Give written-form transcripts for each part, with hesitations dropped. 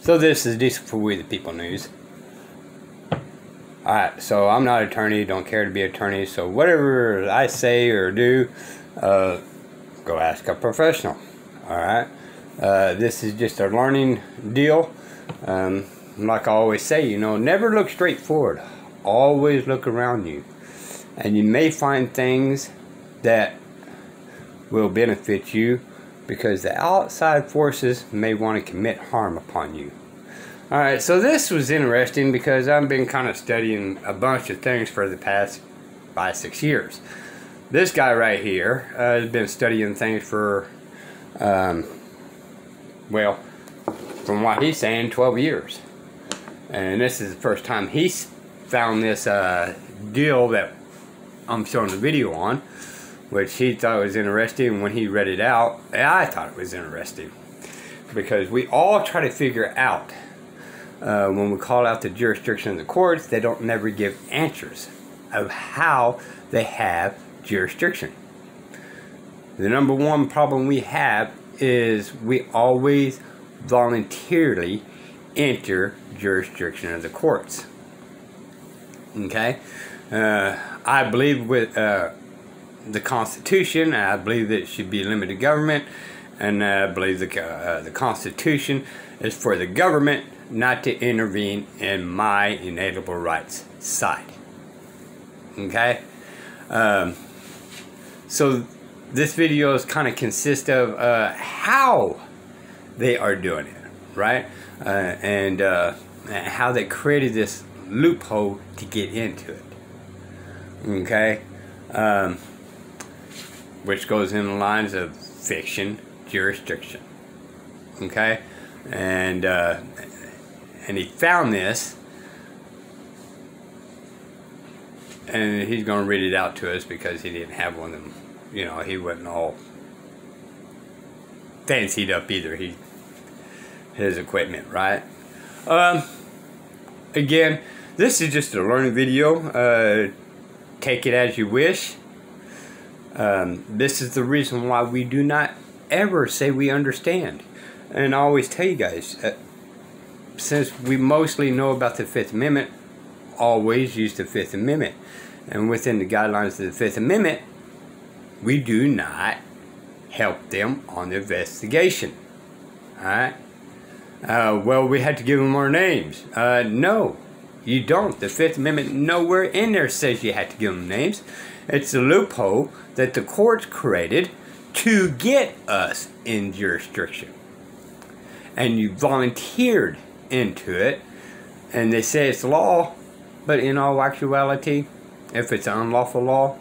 So this is Diesel for We the People News. Alright, so I'm not an attorney, don't care to be an attorney, so whatever I say or do, go ask a professional. Alright, this is just a learning deal. Like I always say, you know, never look straight forward. Always look around you. And you may find things that will benefit you, because the outside forces may want to commit harm upon you. Alright, so this was interesting because I've been kind of studying a bunch of things for the past 5-6 years. This guy right here has been studying things for, well, from what he's saying, 12 years. And this is the first time he's found this deal that I'm showing the video on, which he thought was interesting. When he read it out, I thought it was interesting, because we all try to figure out, when we call out the jurisdiction of the courts, they don't never give answers of how they have jurisdiction. The number one problem we have is we always voluntarily enter jurisdiction of the courts. Okay? I believe with the Constitution, I believe that it should be limited government, and I believe the Constitution is for the government not to intervene in my inalienable rights side. Okay? So this video is kind of consists of how they are doing it, right? And how they created this loophole to get into it. Okay? Which goes in the lines of fiction, jurisdiction. Okay? And he found this, and he's going to read it out to us because he didn't have one of them. You know, he wasn't all fancied up either. His equipment, right? Again, this is just a learning video. Take it as you wish. This is the reason why we do not ever say we understand. And I always tell you guys, since we mostly know about the Fifth Amendment, always use the Fifth Amendment. And within the guidelines of the Fifth Amendment, we do not help them on the investigation. Alright? Well, we had to give them our names. No, you don't. The Fifth Amendment nowhere in there says you had to give them names. It's a loophole that the courts created to get us in jurisdiction. And you volunteered into it, and they say it's law, but in all actuality, if it's an unlawful law,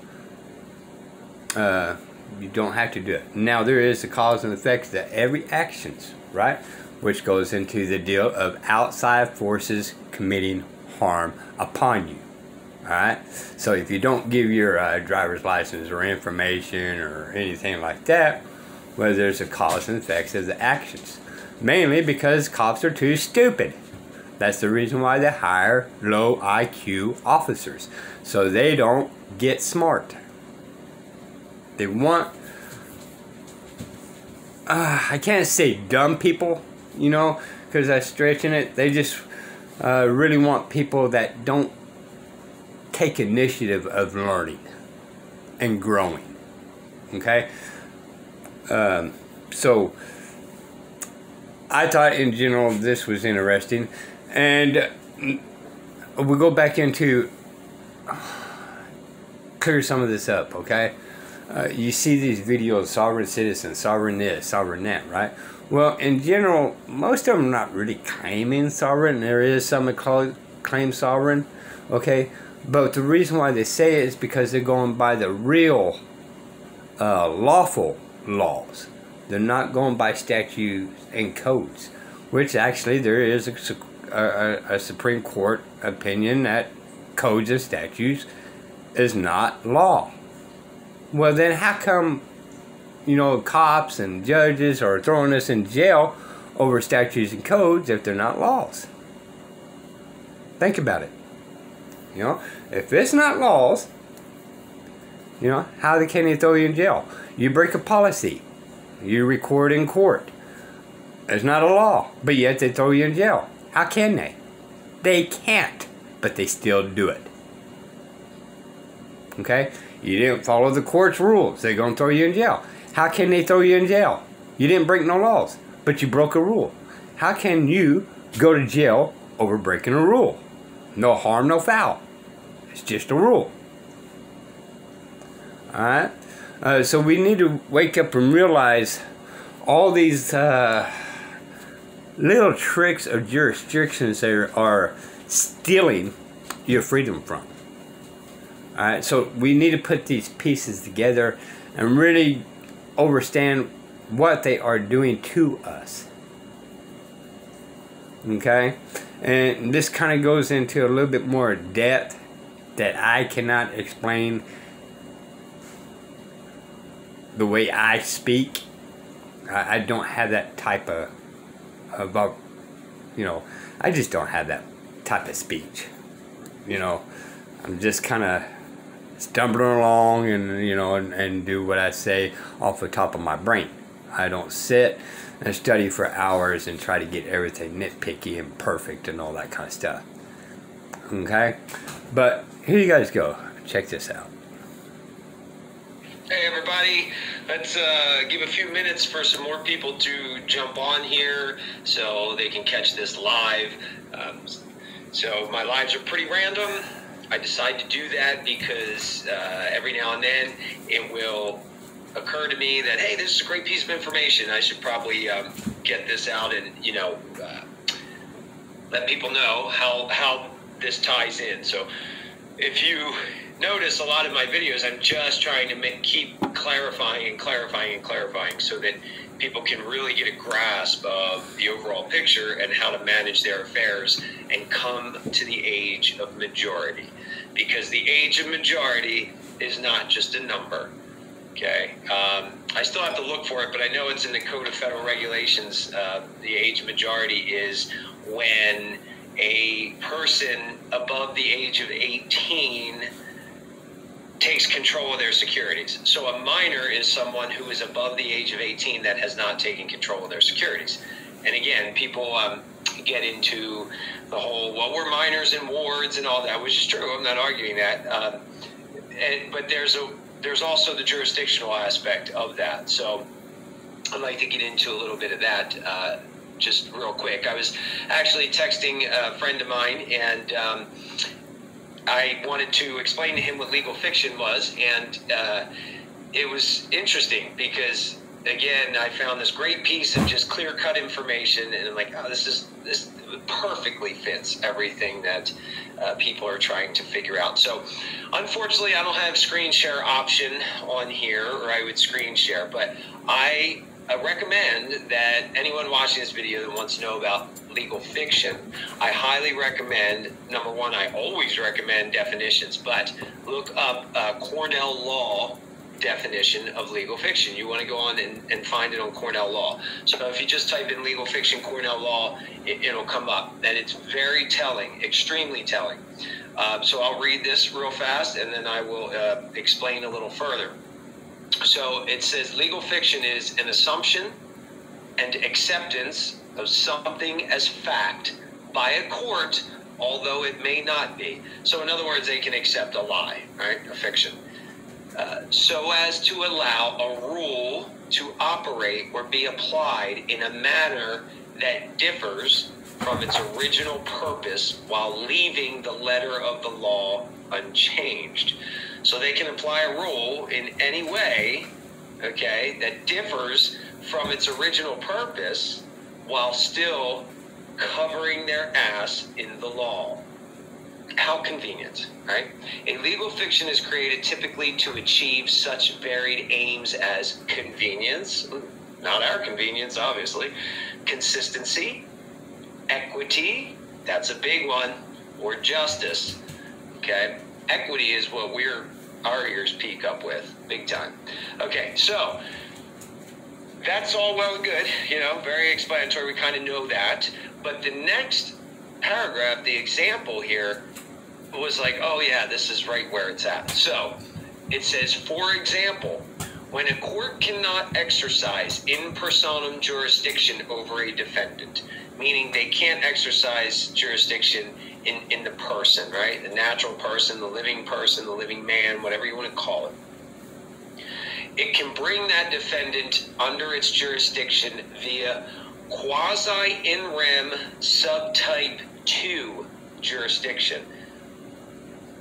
you don't have to do it. Now, there is a cause and effect to every actions, right? Which goes into the deal of outside forces committing harm upon you. Alright? So if you don't give your driver's license or information or anything like that, well, there's a cause and effects of the actions. Mainly because cops are too stupid. That's the reason why they hire low IQ officers. So they don't get smart. They want, I can't say dumb people, you know, because that's stretching it. They just really want people that don't take initiative of learning and growing. Okay? So I thought in general this was interesting, and we'll go back into clear some of this up. Okay? You see these videos, sovereign citizen, sovereign this, sovereign that, right? Well, in general, most of them are not really claiming sovereign. There is some that claim sovereign, okay? But the reason why they say it is because they're going by the real lawful laws. They're not going by statutes and codes, which actually there is a Supreme Court opinion that codes and statutes is not law. Well, then how come, you know, cops and judges are throwing us in jail over statutes and codes if they're not laws? Think about it. You know, if it's not laws, you know, how can they throw you in jail? You break a policy. You record in court. It's not a law, but yet they throw you in jail. How can they? They can't, but they still do it. Okay? You didn't follow the court's rules. They're going to throw you in jail. How can they throw you in jail? You didn't break no laws, but you broke a rule. How can you go to jail over breaking a rule? No harm, no foul. It's just a rule. Alright? So we need to wake up and realize all these little tricks of jurisdictions that are stealing your freedom from. Alright, so we need to put these pieces together and really understand what they are doing to us. Okay? And this kind of goes into a little bit more depth that I cannot explain the way I speak. I don't have that type of I just don't have that type of speech. I'm just kind of stumbling along and do what I say off the top of my brain. I don't sit and study for hours and try to get everything nitpicky and perfect and all that kind of stuff. Okay? But here you guys go. Check this out. Hey everybody, let's give a few minutes for some more people to jump on here so they can catch this live. So my lives are pretty random. I decide to do that because every now and then it will occur to me that, hey, this is a great piece of information. I should probably get this out and, let people know how this ties in. So if you notice, a lot of my videos, I'm just trying to keep clarifying and clarifying and clarifying so that people can really get a grasp of the overall picture and how to manage their affairs and come to the age of majority. Because the age of majority is not just a number. Okay, I still have to look for it, but I know it's in the Code of Federal Regulations. The age of majority is when a person above the age of 18 takes control of their securities. So a minor is someone who is above the age of 18 that has not taken control of their securities. And again, people get into the whole, well, we're minors in wards and all that, which is true. I'm not arguing that. But there's also the jurisdictional aspect of that. So I'd like to get into a little bit of that just real quick. I was actually texting a friend of mine, and I wanted to explain to him what legal fiction was, and it was interesting because, again, I found this great piece of just clear-cut information, and I'm like, oh, this perfectly fits everything that people are trying to figure out. So, unfortunately, I don't have screen share option on here, or I would screen share, but I recommend that anyone watching this video that wants to know about legal fiction, I highly recommend, number one, I always recommend definitions, but look up Cornell Law definition of legal fiction. You want to go on and find it on Cornell Law. So if you just type in legal fiction Cornell Law, it'll come up, and it's very telling, extremely telling. So I'll read this real fast, and then I will explain a little further. So it says legal fiction is an assumption and acceptance of something as fact by a court, although it may not be. So in other words, they can accept a lie, right? A fiction. So as to allow a rule to operate or be applied in a manner that differs from its original purpose while leaving the letter of the law unchanged. So they can apply a rule in any way, okay, that differs from its original purpose while still covering their ass in the law. How convenient, right? A legal fiction is created typically to achieve such varied aims as convenience, not our convenience, obviously, consistency, equity, that's a big one, or justice, okay? Equity is what our ears peak up with, big time. Okay, so that's all well and good, very explanatory, we kind of know that, but the next paragraph, the example here, was like, oh yeah, this is right where it's at. So it says, for example, When a court cannot exercise in personam jurisdiction over a defendant, meaning they can't exercise jurisdiction in the person, right? The natural person, the living man, whatever you want to call it. It can bring that defendant under its jurisdiction via quasi-in rem subtype 2 jurisdiction.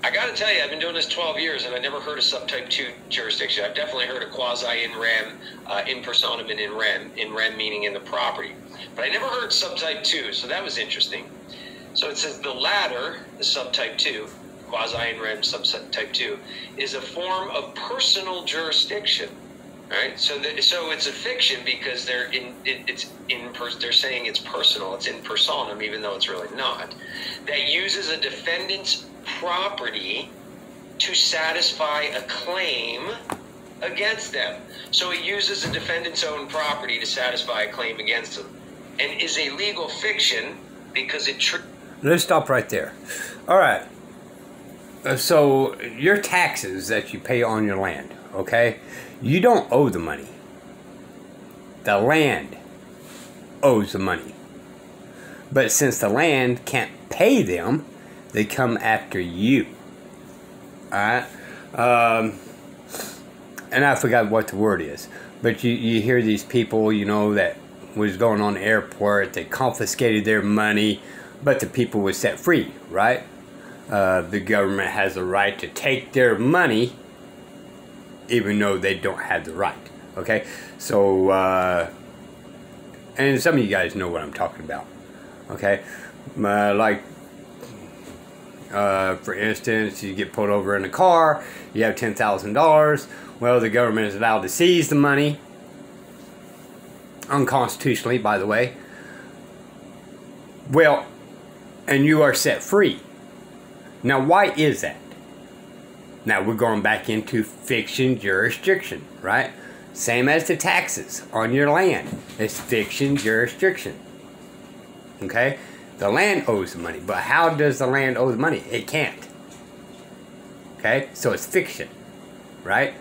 I got to tell you, I've been doing this 12 years, and I never heard of subtype 2 jurisdiction. I've definitely heard of quasi-in rem, in personam, and in rem meaning in the property. But I never heard subtype 2, so that was interesting. So it says the latter, the subtype 2, quasi-in rem subtype 2, is a form of personal jurisdiction. Right, so it's a fiction because they're saying it's personal, it's in personam, even though it's really not. That uses a defendant's property to satisfy a claim against them. So it uses a defendant's own property to satisfy a claim against them, and is a legal fiction because it. Let's stop right there. All right. So your taxes that you pay on your land, okay? You don't owe the money. The land owes the money. But since the land can't pay them, they come after you. Alright? And I forgot what the word is. But you hear these people, you know, that was going on the airport. They confiscated their money, but the people were set free, right? The government has the right to take their money even though they don't have the right. Okay? So, and some of you guys know what I'm talking about. Okay? For instance, you get pulled over in a car, you have $10,000. Well, the government is allowed to seize the money, unconstitutionally, by the way. Well, and you are set free. Now, why is that? Now, we're going back into fiction jurisdiction, right? Same as the taxes on your land. It's fiction jurisdiction. Okay? The land owes the money. But how does the land owe the money? It can't. Okay? So it's fiction. Right?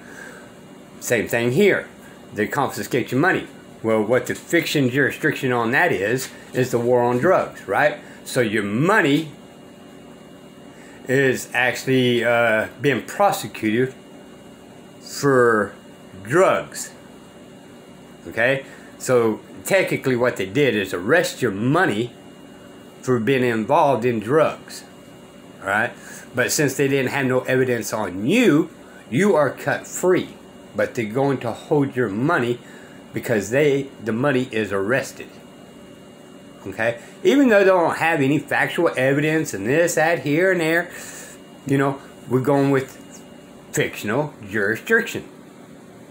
Same thing here. They confiscate your money. Well, what the fiction jurisdiction on that is the war on drugs. Right? So your money is actually being prosecuted for drugs. Okay? So technically what they did is arrest your money for being involved in drugs. Alright? But since they didn't have no evidence on you, you are cut free. But they're going to hold your money because the money is arrested. Okay? Even though they don't have any factual evidence and this, that, here, and there, you know, we're going with fictional jurisdiction.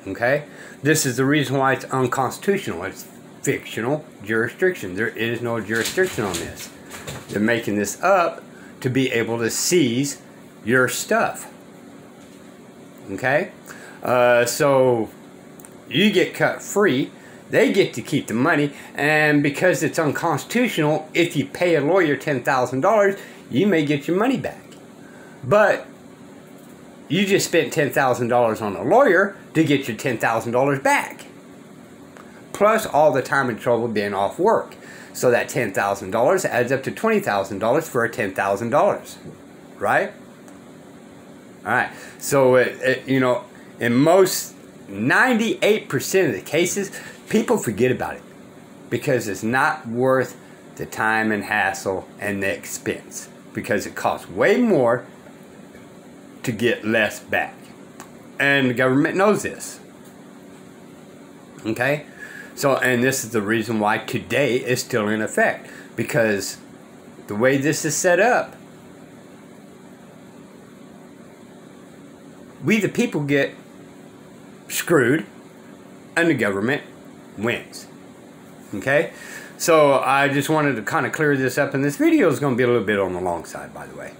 Okay? This is the reason why it's unconstitutional. It's fictional jurisdiction. There is no jurisdiction on this. They're making this up to be able to seize your stuff. Okay? So you get cut free. They get to keep the money, and because it's unconstitutional, if you pay a lawyer $10,000, you may get your money back. But you just spent $10,000 on a lawyer to get your $10,000 back. Plus all the time and trouble being off work. So that $10,000 adds up to $20,000 for a $10,000. Right? Alright. So, you know, in most 98% of the cases, people forget about it because it's not worth the time and hassle and the expense, because it costs way more to get less back, and the government knows this. Okay? So, and this is the reason why today is still in effect, because the way this is set up, we the people get screwed and the government wins. Okay? So I just wanted to kind of clear this up, and this video is going to be a little bit on the long side, by the way.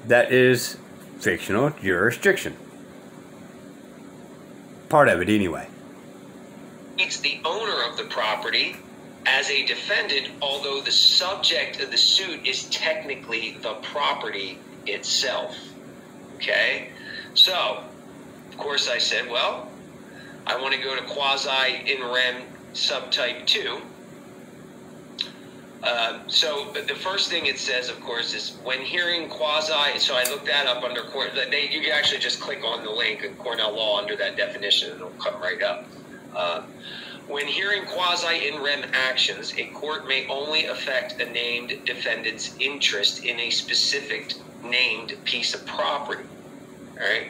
That is fictional jurisdiction. Part of it anyway. It's the owner of the property as a defendant, although the subject of the suit is technically the property itself. Okay? So, of course I said, well, I want to go to quasi in rem subtype 2. So the first thing it says, of course, is when hearing quasi, so I looked that up under, you can actually just click on the link in Cornell Law under that definition and it'll come right up. When hearing quasi in rem actions, a court may only affect a named defendant's interest in a specific named piece of property. All right.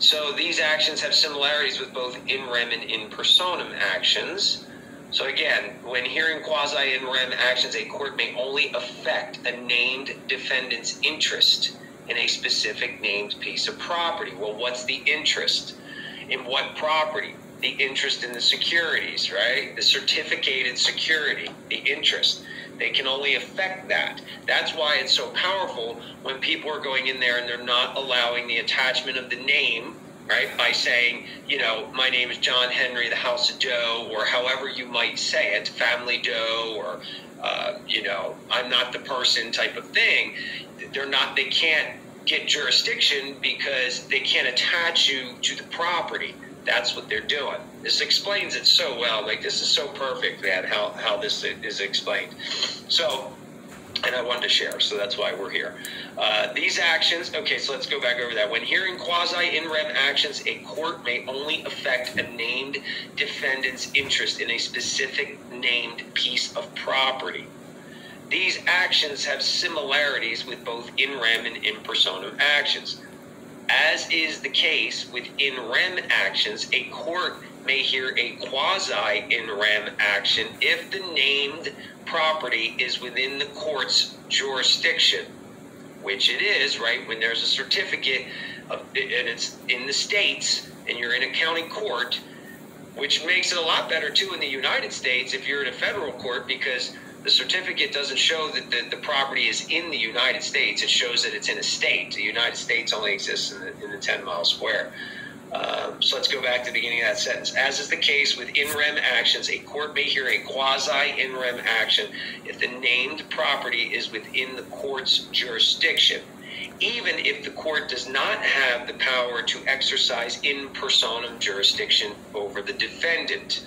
So these actions have similarities with both in rem and in personam actions. So again, when hearing quasi in rem actions, a court may only affect a named defendant's interest in a specific named piece of property. Well, what's the interest? In what property? The interest in the securities, right? The certificated security, the interest. They can only affect that. That's why it's so powerful when people are going in there and they're not allowing the attachment of the name, right? By saying, you know, my name is John Henry, the House of Doe, or however you might say it, Family Doe, or, you know, I'm not the person type of thing. They can't get jurisdiction because they can't attach you to the property. That's what they're doing. This explains it so well. Like, this is so perfect, man, how this is explained. So, and I wanted to share, so that's why we're here. These actions, okay, so let's go back over that. When hearing quasi-in rem actions, a court may only affect a named defendant's interest in a specific named piece of property. These actions have similarities with both in rem and in personam actions. As is the case with in rem actions, a court may hear a quasi-in rem action if the named property is within the court's jurisdiction, which it is, right? When there's a certificate and it's in the states and you're in a county court, which makes it a lot better too in the United States if you're in a federal court, because the certificate doesn't show that the property is in the United States. It shows that it's in a state. The United States only exists in the 10-mile square. So let's go back to the beginning of that sentence. As is the case with in rem actions, a court may hear a quasi-in rem action if the named property is within the court's jurisdiction, even if the court does not have the power to exercise in personam jurisdiction over the defendant.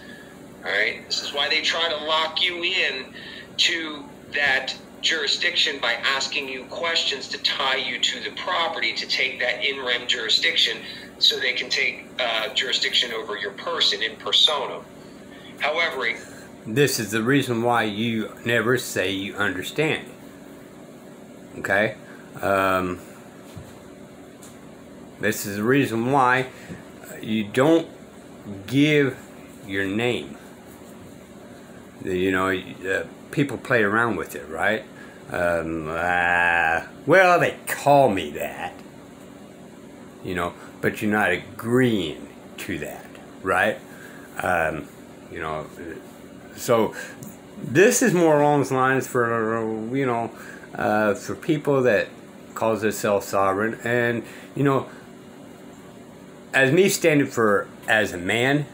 All right? This is why they try to lock you in to that jurisdiction by asking you questions to tie you to the property to take that in rem jurisdiction, so they can take jurisdiction over your person in personam. However, this is the reason why you never say you understand. Okay? This is the reason why you don't give your name. You know, people play around with it, right? Well, they call me that. You know, but you're not agreeing to that, right? You know, so this is more along the lines for, you know, for people that calls themselves sovereign. And, you know, as me standing for as a man,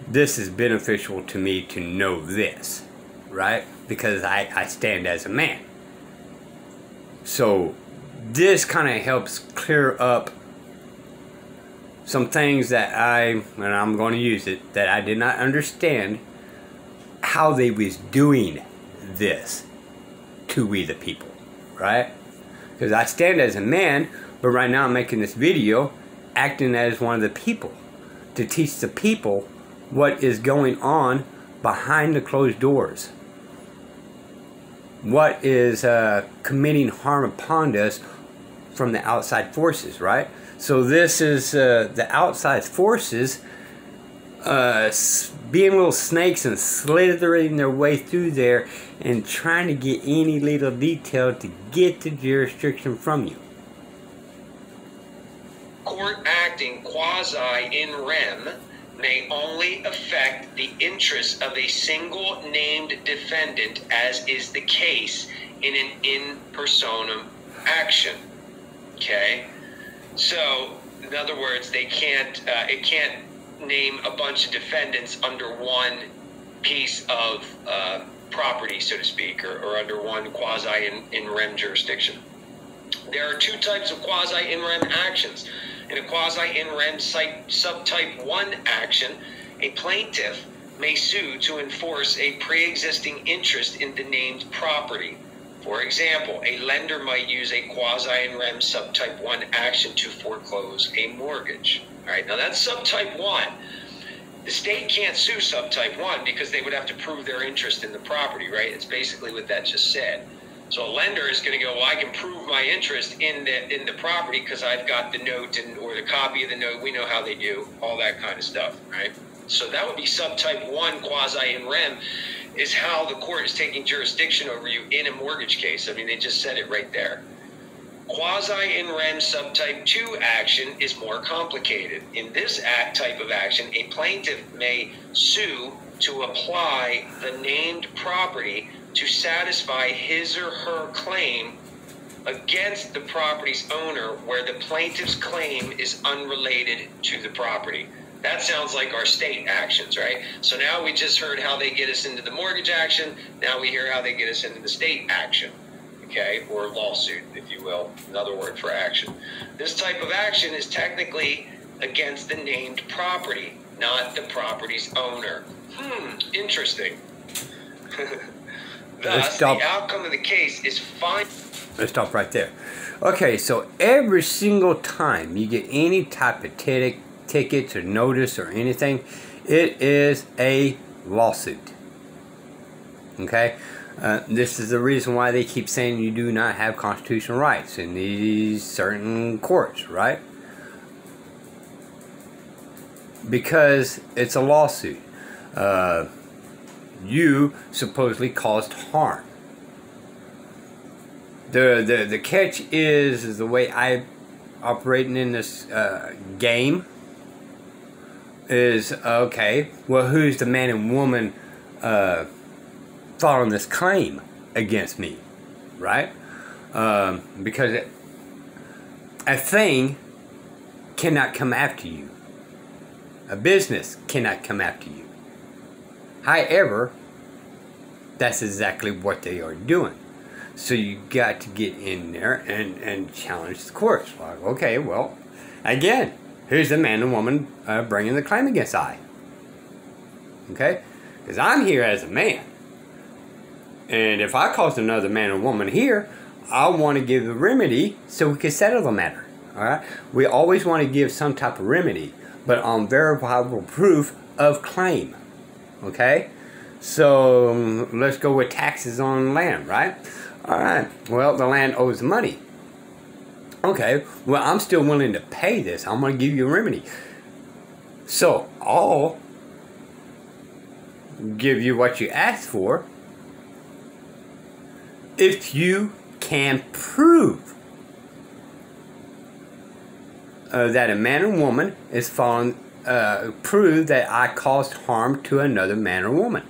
this is beneficial to me to know this, right? Because I stand as a man. So this kind of helps clear up some things that and I'm going to use it, that I did not understand how they was doing this to we the people, right? Because I stand as a man, but right now I'm making this video acting as one of the people to teach the people what is going on behind the closed doors. What is committing harm upon us from the outside forces, right? So this is the outside forces being little snakes and slithering their way through there and trying to get any little detail to get the jurisdiction from you. Court acting quasi-in rem may only affect the interests of a single named defendant, as is the case in an in personam action. Okay? So, in other words, they can't, it can't name a bunch of defendants under one piece of property, so to speak, or under one quasi-in rem jurisdiction. There are two types of quasi-in rem actions. In a quasi-in rem subtype 1 action, a plaintiff may sue to enforce a pre-existing interest in the named property. For example, a lender might use a quasi-in rem subtype 1 action to foreclose a mortgage. All right, now that's subtype 1. The state can't sue subtype 1 because they would have to prove their interest in the property, right? It's basically what that just said. So a lender is going to go, well, I can prove my interest in the property because I've got the note or the copy of the note. We know how they do, all that kind of stuff, right? So that would be subtype 1 quasi-in rem, is how the court is taking jurisdiction over you in a mortgage case. I mean, they just said it right there. Quasi-in rem subtype 2 action is more complicated. In this type of action, a plaintiff may sue to apply the named property to satisfy his or her claim against the property's owner where the plaintiff's claim is unrelated to the property. That sounds like our state actions, right? So now we just heard how they get us into the mortgage action. Now we hear how they get us into the state action, okay? Or lawsuit, if you will, another word for action. This type of action is technically against the named property, not the property's owner. Interesting. Thus, the outcome of the case is fine. Let's stop right there. Okay, so every single time you get any type of tickets or notice or anything, it is a lawsuit. Okay? This is the reason why they keep saying you do not have constitutional rights in these certain courts, right? Because it's a lawsuit. You supposedly caused harm. The catch is the way I operating in this game is, okay, well, who's the man and woman filing this claim against me, right? Because a thing cannot come after you. A business cannot come after you. However, that's exactly what they are doing. So you got to get in there and challenge the courts. Like, okay, well, again, here's the man and woman bringing the claim against I. Okay? Because I'm here as a man. And if I caused another man or woman here, I want to give a remedy so we can settle the matter. Alright? We always want to give some type of remedy, but on verifiable proof of claim. Okay? So let's go with taxes on land, right? Alright, well, the land owes money. Okay, well, I'm still willing to pay this. I'm going to give you a remedy. So, I'll give you what you asked for if you can prove that a man or woman is following, prove that I caused harm to another man or woman.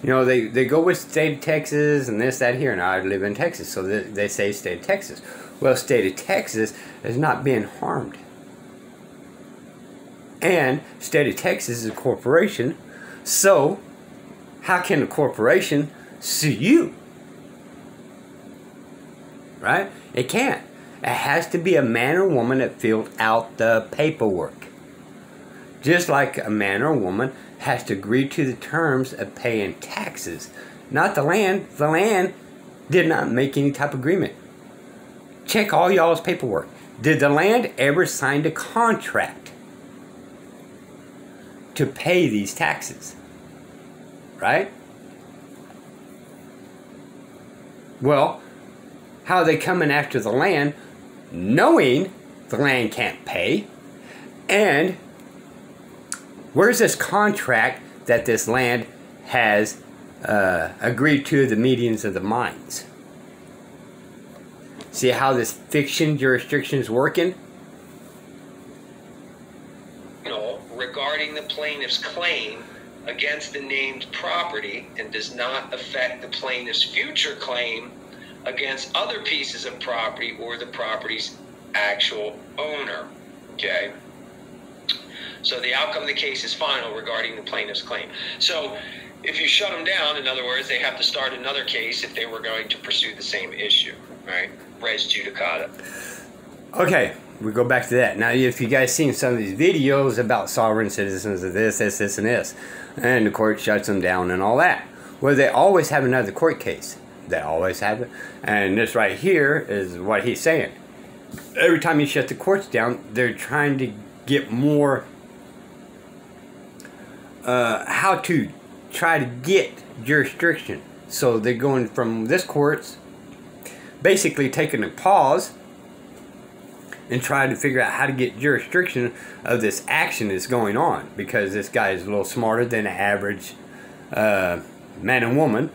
You know, they go with state of Texas and this, that, here. And I live in Texas, so they say state of Texas. Well, state of Texas is not being harmed. And state of Texas is a corporation. So, how can a corporation sue you? Right? It can't. It has to be a man or woman that filled out the paperwork. Just like a man or woman has to agree to the terms of paying taxes. Not the land. The land did not make any type of agreement. Check all y'all's paperwork. Did the land ever sign a contract to pay these taxes? Right? Well, how are they coming after the land knowing the land can't pay? And where's this contract that this land has agreed to the meetings of the minds? See how this fiction jurisdiction is working? Regarding the plaintiff's claim against the named property and does not affect the plaintiff's future claim against other pieces of property or the property's actual owner. Okay? So the outcome of the case is final regarding the plaintiff's claim. So if you shut them down, in other words, they have to start another case if they were going to pursue the same issue, right? Res judicata. Okay, we go back to that. Now, if you guys seen some of these videos about sovereign citizens of this, and this, and the court shuts them down and all that. Well, they always have another court case. They always have it. And this right here is what he's saying. Every time you shut the courts down, they're trying to get more, how to try to get jurisdiction. So they're going from this court's basically taking a pause and trying to figure out how to get jurisdiction of this action that's going on, because this guy is a little smarter than the average man and woman,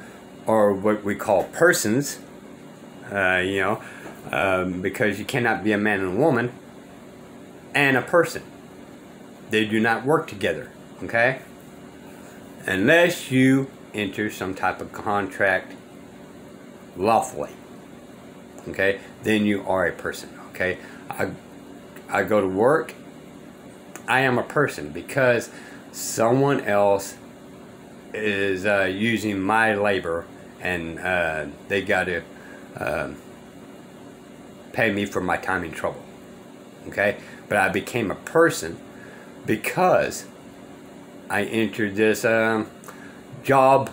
or what we call persons, because you cannot be a man and a woman and a person. They do not work together, okay? Unless you enter some type of contract lawfully, okay? Then you are a person, okay? I go to work, I am a person because someone else is using my labor, and they got to pay me for my time in trouble, okay? But I became a person because I entered this job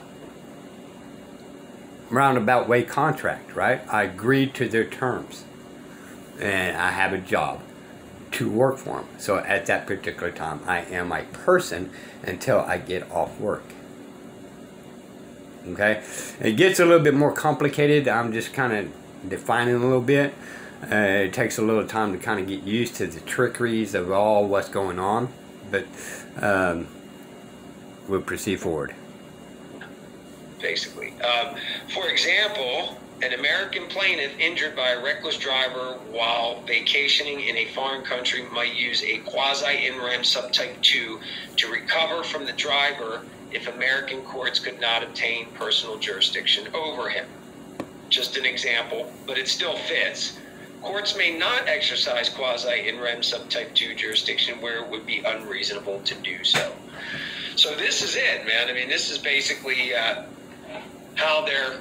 roundabout way contract, right? I agreed to their terms, and I have a job to work for them. So at that particular time, I am a person until I get off work. Okay? It gets a little bit more complicated. I'm just kind of defining a little bit. It takes a little time to kind of get used to the trickeries of all what's going on, but we'll proceed forward. Basically. For example, an American plaintiff injured by a reckless driver while vacationing in a foreign country might use a quasi-in rem subtype 2 to recover from the driver if American courts could not obtain personal jurisdiction over him. Just an example, but it still fits. Courts may not exercise quasi-in rem subtype 2 jurisdiction where it would be unreasonable to do so. So this is it, man. I mean, this is basically how they're,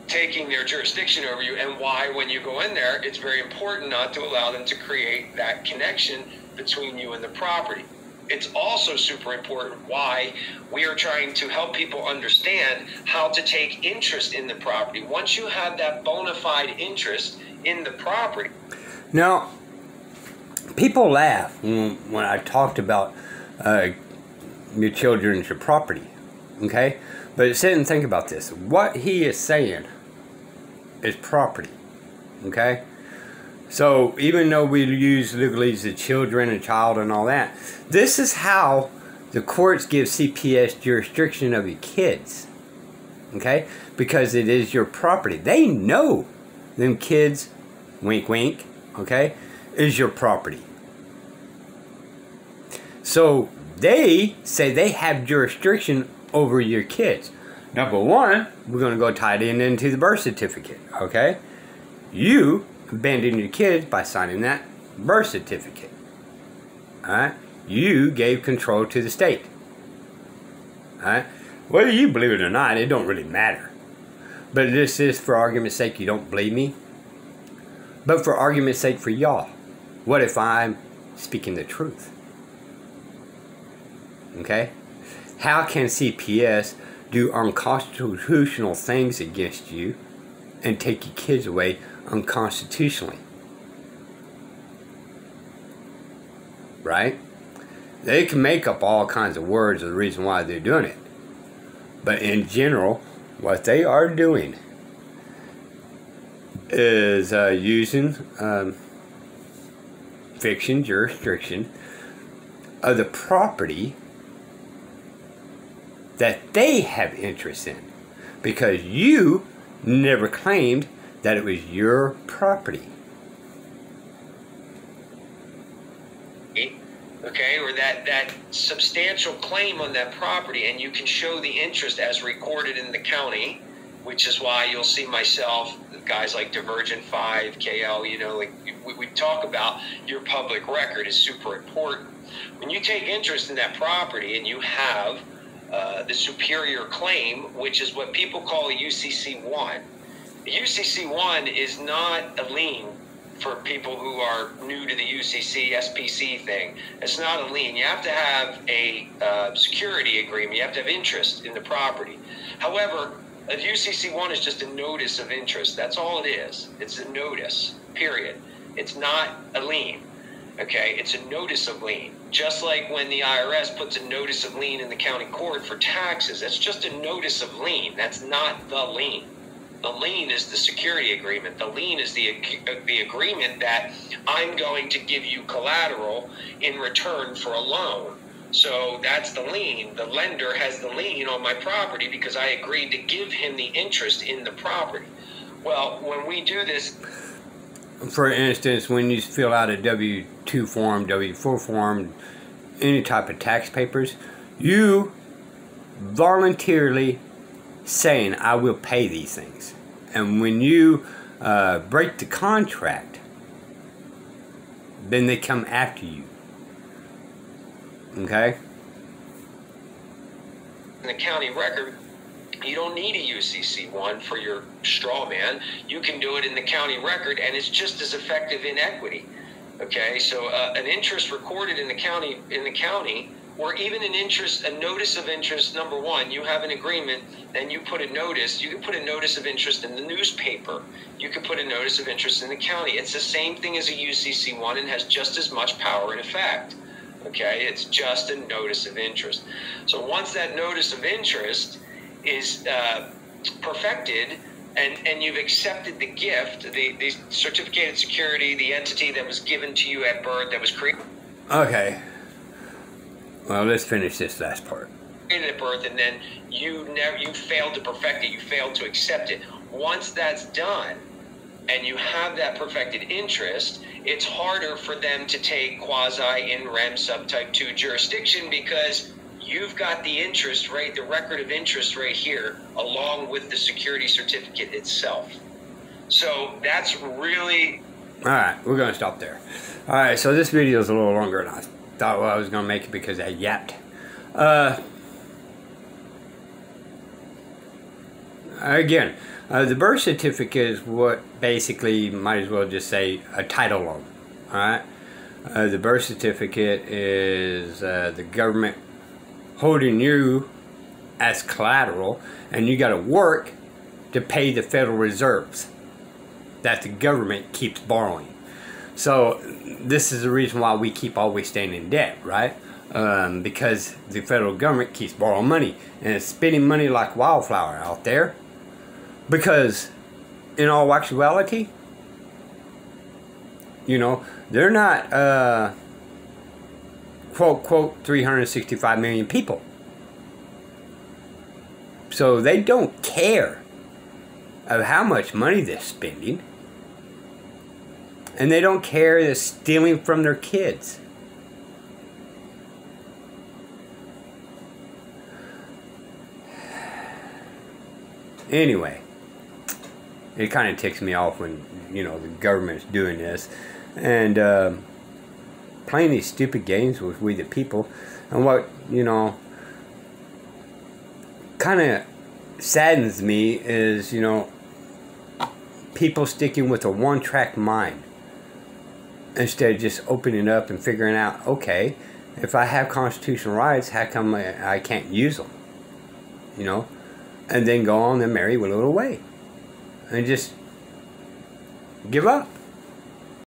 taking their jurisdiction over you, and why when you go in there, it's very important not to allow them to create that connection between you and the property. It's also super important why we are trying to help people understand how to take interest in the property. Once you have that bona fide interest in the property. Now, people laugh when I talked about your children's your property, okay? But sit and think about this. What he is saying is property, okay? So even though we use legalese the children and child and all that, this is how the courts give CPS jurisdiction of your kids, okay? Because it is your property. They know them kids, wink wink, okay, is your property. So they say they have jurisdiction over your kids. Number one, we're going to go tie it into the birth certificate, okay? You abandoned your kids by signing that birth certificate, all right? You gave control to the state, all right? Whether you believe it or not, it don't really matter. But this is, for argument's sake, you don't believe me. But for argument's sake for y'all, what if I'm speaking the truth? Okay? How can CPS do unconstitutional things against you and take your kids away unconstitutionally? Right? They can make up all kinds of words of the reason why they're doing it. But in general, what they are doing is using fiction jurisdiction of the property that they have interest in, because you never claimed that it was your property. Okay, or that substantial claim on that property, and you can show the interest as recorded in the county, which is why you'll see myself, guys like Divergent 5, KL, like we talk about your public record is super important. When you take interest in that property and you have the superior claim, which is what people call a UCC1. The UCC1 is not a lien for people who are new to the UCC SPC thing. It's not a lien. You have to have a security agreement. You have to have interest in the property. However, a UCC1 is just a notice of interest. That's all it is. It's a notice, period. It's not a lien. Okay, it's a notice of lien. Just like when the IRS puts a notice of lien in the county court for taxes, that's just a notice of lien. That's not the lien. The lien is the security agreement. The lien is the agreement that I'm going to give you collateral in return for a loan. So that's the lien. The lender has the lien on my property because I agreed to give him the interest in the property. Well, when we do this... For instance, when you fill out a W-2 form, W-4 form, any type of tax papers, you voluntarily saying, I will pay these things. And when you break the contract, then they come after you. Okay? In the county record, you don't need a UCC1 for your straw man. You can do it in the county record, and it's just as effective in equity. Okay, so an interest recorded in the county, or even an interest, a notice of interest. Number one, you have an agreement, then you put a notice. You can put a notice of interest in the newspaper. You can put a notice of interest in the county. It's the same thing as a UCC1 and has just as much power and effect. Okay, it's just a notice of interest. So once that notice of interest is perfected, and you've accepted the gift, the certificated security, the entity that was given to you at birth, that was created. Okay. Well, let's finish this last part. Created at birth, and then you failed to perfect it. You failed to accept it. Once that's done, and you have that perfected interest, it's harder for them to take quasi in rem subtype 2 jurisdiction because you've got the interest rate, the record of interest right here, along with the security certificate itself. So that's really... All right, we're going to stop there. All right, so this video is a little longer than I thought I was going to make it because I yapped. Again, the birth certificate is what basically, might as well just say, a title loan. All right? The birth certificate is the government holding you as collateral, and you got to work to pay the Federal Reserves that the government keeps borrowing. So this is the reason why we keep always staying in debt, right? Because the federal government keeps borrowing money and it's spending money like wildflower out there. Because in all actuality, you know, they're not quote 365 million people. So they don't care of how much money they're spending. And they don't care they're stealing from their kids. Anyway, it kind of ticks me off when, you know, the government's doing this and playing these stupid games with we the people. And what, you know, kind of saddens me is, you know, people sticking with a one-track mind instead of just opening up and figuring out, okay, if I have constitutional rights, how come I can't use them? You know? And then go on and marry a little away. And just give up.